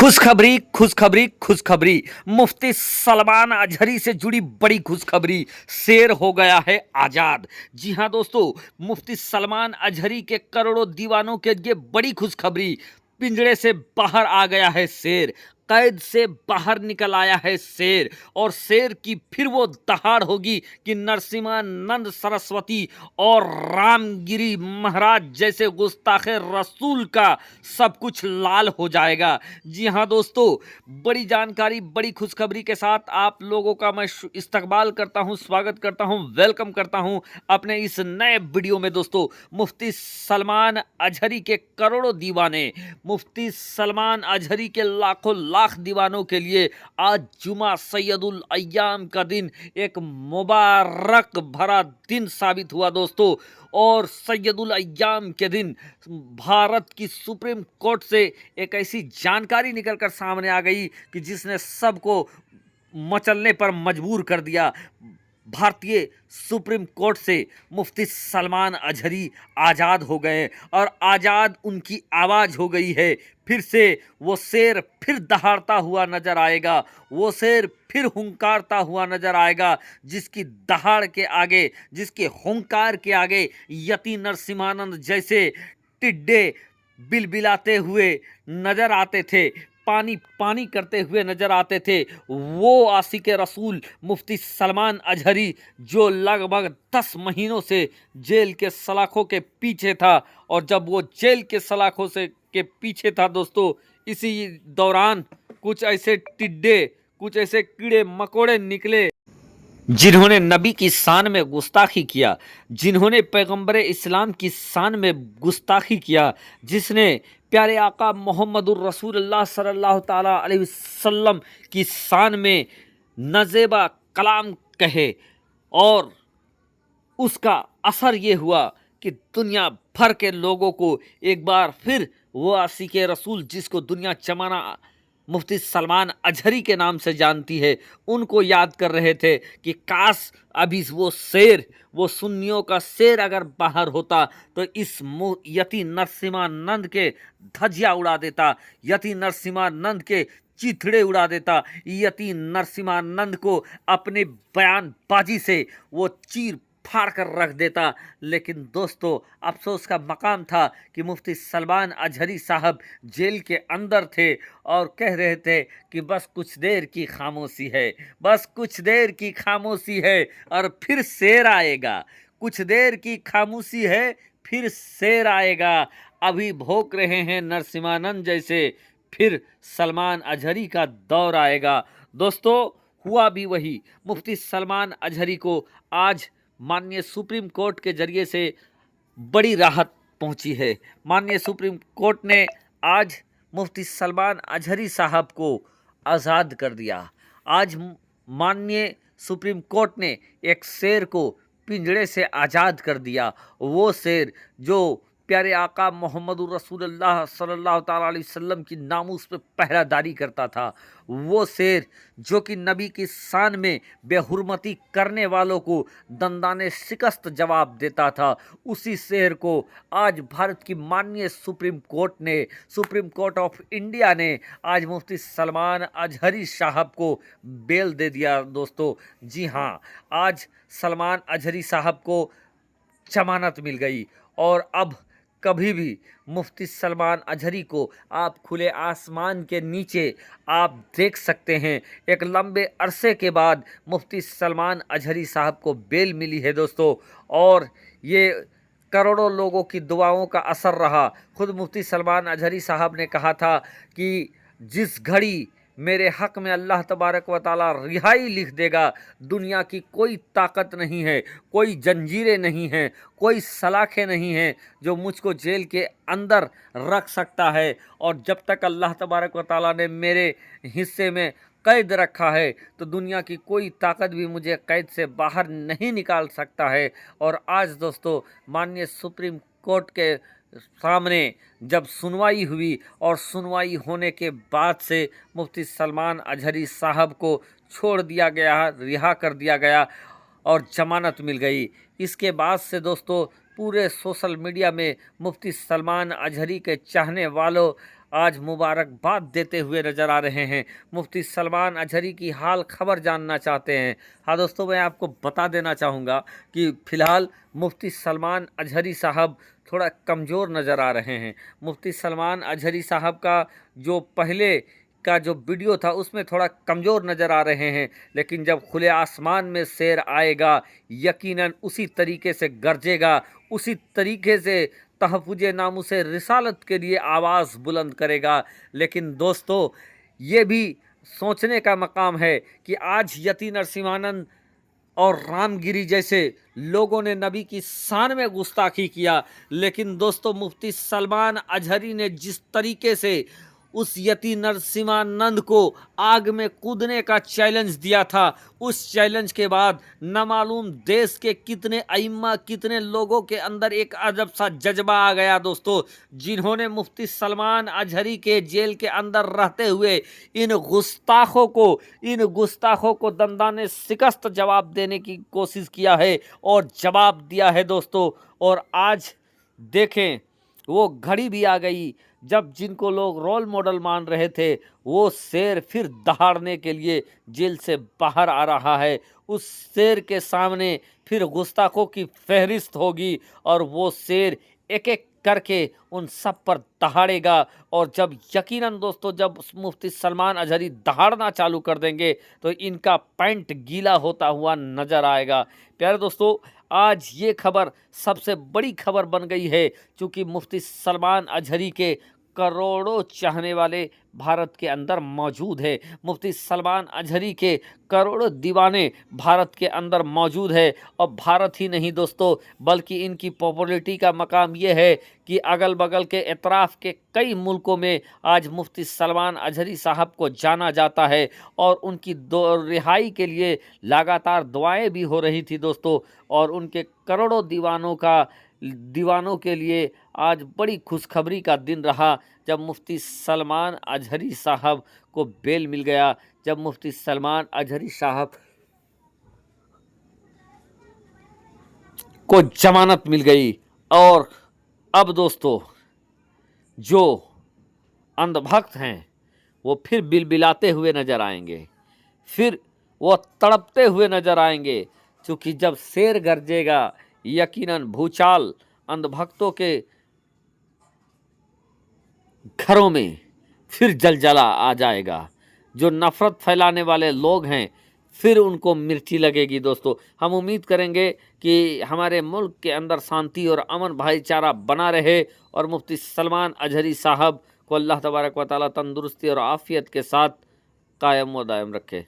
खुशखबरी खुशखबरी खुशखबरी। मुफ्ती सलमान अजहरी से जुड़ी बड़ी खुशखबरी। शेर हो गया है आजाद। जी हां दोस्तों, मुफ्ती सलमान अजहरी के करोड़ों दीवानों के लिए बड़ी खुशखबरी। पिंजड़े से बाहर आ गया है शेर। कैद से बाहर निकल आया है शेर। और शेर की फिर वो दहाड़ होगी कि नरसिम्हानंद सरस्वती और रामगिरी महाराज जैसे गुस्ताखे रसूल का सब कुछ लाल हो जाएगा। जी हाँ दोस्तों, बड़ी जानकारी बड़ी खुशखबरी के साथ आप लोगों का मैं इस्तकबाल करता हूँ, स्वागत करता हूँ, वेलकम करता हूँ अपने इस नए वीडियो में। दोस्तों, मुफ्ती सलमान अजहरी के करोड़ों दीवाने, मुफ्ती सलमान अजहरी के लाखों लाख दीवानों के लिए आज जुमा सैयदुल अय्याम का दिन एक मुबारक भरा दिन साबित हुआ दोस्तों। और सैयदुल अय्याम के दिन भारत की सुप्रीम कोर्ट से एक ऐसी जानकारी निकलकर सामने आ गई कि जिसने सबको मचलने पर मजबूर कर दिया। भारतीय सुप्रीम कोर्ट से मुफ्ती सलमान अजहरी आज़ाद हो गए और आज़ाद उनकी आवाज़ हो गई है। फिर से वो शेर फिर दहाड़ता हुआ नजर आएगा, वो शेर फिर हुंकारता हुआ नजर आएगा, जिसकी दहाड़ के आगे, जिसके हुंकार के आगे यति नरसिम्हानंद जैसे टिड्डे बिलबिलाते हुए नजर आते थे, पानी पानी करते हुए नजर आते थे। वो आशिक रसूल मुफ्ती सलमान अजहरी जो लगभग 10 महीनों से जेल के सलाखों के पीछे था। और जब वो जेल के सलाखों से के पीछे था दोस्तों, इसी दौरान कुछ ऐसे टिड्डे, कुछ ऐसे कीड़े मकोड़े निकले जिन्होंने नबी की शान में गुस्ताखी किया, जिन्होंने पैगंबर इस्लाम की शान में गुस्ताखी किया, जिसने प्यारे आका मोहम्मदुर रसूलुल्लाह सल्लल्लाहु ताला अलैहि वसल्लम की शान में नज़ेबा कलाम कहे। और उसका असर ये हुआ कि दुनिया भर के लोगों को एक बार फिर वो आशिक रसूल जिसको दुनिया जमाना मुफ्ती सलमान अजहरी के नाम से जानती है, उनको याद कर रहे थे कि काश अभी वो शेर, वो सुन्नियों का शेर अगर बाहर होता तो इस यति नरसिम्हानंद के धज्जियां उड़ा देता, यति नरसिम्हानंद के चिथड़े उड़ा देता, यति नरसिम्हानंद को अपने बयानबाजी से वो चीर फाड़ कर रख देता। लेकिन दोस्तों, अफसोस का मकाम था कि मुफ्ती सलमान अजहरी साहब जेल के अंदर थे और कह रहे थे कि बस कुछ देर की खामोशी है, बस कुछ देर की खामोशी है और फिर शेर आएगा। कुछ देर की खामोशी है, फिर शेर आएगा। अभी भौंक रहे हैं नरसिम्हानंद जैसे, फिर सलमान अजहरी का दौर आएगा। दोस्तों, हुआ भी वही। मुफ्ती सलमान अजहरी को आज माननीय सुप्रीम कोर्ट के जरिए से बड़ी राहत पहुंची है। माननीय सुप्रीम कोर्ट ने आज मुफ्ती सलमान अजहरी साहब को आज़ाद कर दिया। आज माननीय सुप्रीम कोर्ट ने एक शेर को पिंजड़े से आज़ाद कर दिया। वो शेर जो प्यारे आका मोहम्मदुर रसूलुल्लाह सल्लल्लाहु ताला अलैहि वसल्लम की नामूस पे पहरादारी करता था, वो शेर जो कि नबी की शान में बेहुरमती करने वालों को दंदाने शिकस्त जवाब देता था, उसी शेर को आज भारत की माननीय सुप्रीम कोर्ट ने, सुप्रीम कोर्ट ऑफ इंडिया ने आज मुफ्ती सलमान अजहरी साहब को बेल दे दिया। दोस्तों, जी हाँ, आज सलमान अजहरी साहब को जमानत मिल गई और अब कभी भी मुफ्ती सलमान अजहरी को आप खुले आसमान के नीचे आप देख सकते हैं। एक लंबे अरसे के बाद मुफ्ती सलमान अजहरी साहब को बेल मिली है दोस्तों, और ये करोड़ों लोगों की दुआओं का असर रहा। खुद मुफ्ती सलमान अजहरी साहब ने कहा था कि जिस घड़ी मेरे हक़ में अल्लाह तबारक व ताला रिहाई लिख देगा, दुनिया की कोई ताकत नहीं है, कोई जंजीरें नहीं हैं, कोई सलाखें नहीं हैं जो मुझको जेल के अंदर रख सकता है। और जब तक अल्लाह तबारक व ताला ने मेरे हिस्से में कैद रखा है तो दुनिया की कोई ताकत भी मुझे कैद से बाहर नहीं निकाल सकता है। और आज दोस्तों, माननीय सुप्रीम कोर्ट के सामने जब सुनवाई हुई और सुनवाई होने के बाद से मुफ्ती सलमान अजहरी साहब को छोड़ दिया गया, रिहा कर दिया गया और जमानत मिल गई। इसके बाद से दोस्तों, पूरे सोशल मीडिया में मुफ्ती सलमान अजहरी के चाहने वालों आज मुबारकबाद देते हुए नज़र आ रहे हैं। मुफ्ती सलमान अजहरी की हाल खबर जानना चाहते हैं। हाँ दोस्तों, मैं आपको बता देना चाहूँगा कि फ़िलहाल मुफ्ती सलमान अजहरी साहब थोड़ा कमज़ोर नज़र आ रहे हैं। मुफ्ती सलमान अजहरी साहब का जो पहले का जो वीडियो था उसमें थोड़ा कमज़ोर नज़र आ रहे हैं, लेकिन जब खुले आसमान में शेर आएगा यकीनन उसी तरीके से गरजेगा, उसी तरीके से तहफ़्फ़ुज़े नामूसे रिसालत के लिए आवाज़ बुलंद करेगा। लेकिन दोस्तों, ये भी सोचने का मकाम है कि आज यति नरसिम्हानंद और रामगिरी जैसे लोगों ने नबी की शान में गुस्ताखी किया, लेकिन दोस्तों मुफ्ती सलमान अजहरी ने जिस तरीके से उस यति नरसिम्हानंद को आग में कूदने का चैलेंज दिया था, उस चैलेंज के बाद न मालूम देश के कितने अइम्मा, कितने लोगों के अंदर एक अजब सा जज्बा आ गया दोस्तों, जिन्होंने मुफ्ती सलमान अजहरी के जेल के अंदर रहते हुए इन गुस्ताखों को दंदाने शिकस्त जवाब देने की कोशिश किया है और जवाब दिया है दोस्तों। और आज देखें, वो घड़ी भी आ गई जब जिनको लोग रोल मॉडल मान रहे थे, वो शेर फिर दहाड़ने के लिए जेल से बाहर आ रहा है। उस शेर के सामने फिर गुस्ताखों की फहरिस्त होगी और वो शेर एक एक करके उन सब पर दहाड़ेगा। और जब यकीनन दोस्तों, जब मुफ्ती सलमान अजहरी दहाड़ना चालू कर देंगे तो इनका पैंट गीला होता हुआ नजर आएगा। प्यारे दोस्तों, आज ये खबर सबसे बड़ी खबर बन गई है, क्योंकि मुफ्ती सलमान अजहरी के करोड़ों चाहने वाले भारत के अंदर मौजूद है। मुफ्ती सलमान अजहरी के करोड़ों दीवाने भारत के अंदर मौजूद है। और भारत ही नहीं दोस्तों, बल्कि इनकी पॉपुलैरिटी का मकाम ये है कि अगल बगल के एतराफ़ के कई मुल्कों में आज मुफ्ती सलमान अजहरी साहब को जाना जाता है और उनकी रिहाई के लिए लगातार दुआएं भी हो रही थी दोस्तों। और उनके करोड़ों दीवानों के लिए आज बड़ी खुशखबरी का दिन रहा जब मुफ्ती सलमान अजहरी साहब को बेल मिल गया, जब मुफ्ती सलमान अजहरी साहब को जमानत मिल गई। और अब दोस्तों, जो अंधभक्त हैं वो फिर बिलबिलाते हुए नजर आएंगे, फिर वो तड़पते हुए नजर आएंगे, क्योंकि जब शेर गरजेगा यकीनन भूचाल अंधभक्तों के घरों में फिर जलजला आ जाएगा। जो नफरत फैलाने वाले लोग हैं फिर उनको मिर्ची लगेगी दोस्तों। हम उम्मीद करेंगे कि हमारे मुल्क के अंदर शांति और अमन भाईचारा बना रहे और मुफ्ती सलमान अजहरी साहब को अल्लाह तबारक व तआला तंदुरुस्ती और आफियत के साथ कायम व दायम रखे।